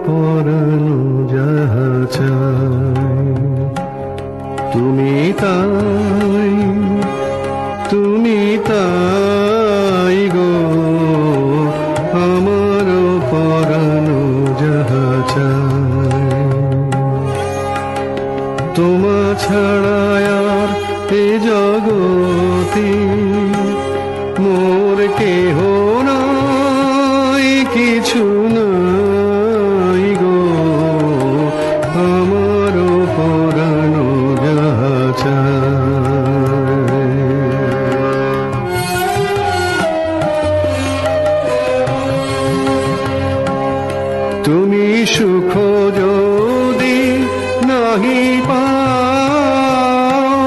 পরানো যাহা চায় তুমি তাই গো আমার পরানো যাহা চায় তোমা ছাড়া আর এ জগতে মোর কেহ নাই কিছু নাই গো আমার পরানো যাহা চায় তুমি সুখ যদি নাহি পাও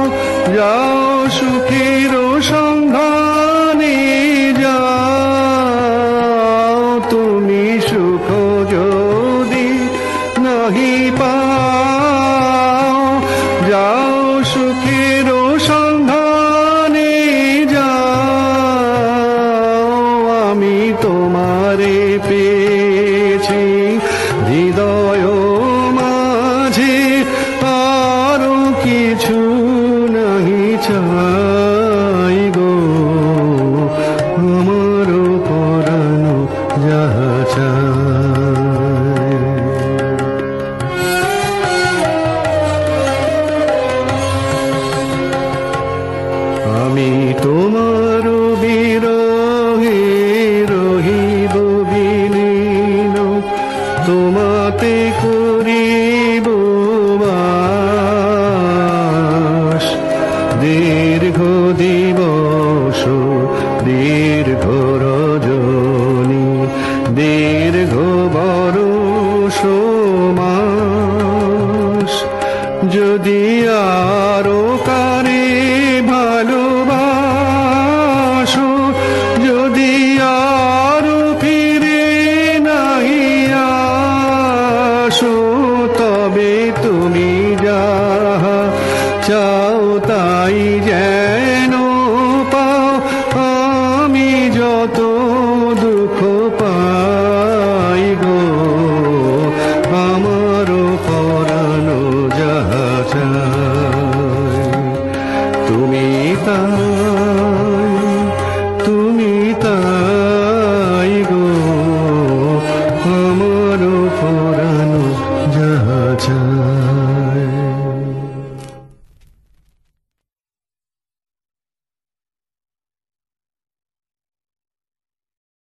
যাও সুখের সন্ধানে যাও তুমি সুখ যদি নাহি পাও যাও সুখের সন্ধানে যাও আমি তোমারে পেয়েছি হৃদয় মাঝে আরো কিছু নাহি চাই গো আমার পরানো যাহা চায় আমি তোমার বিরহে রহিব বিলীন তোমাতে করিব বাস দীর্ঘ দিবস দীর্ঘ রজনী দীর্ঘ বরষ মাস যদি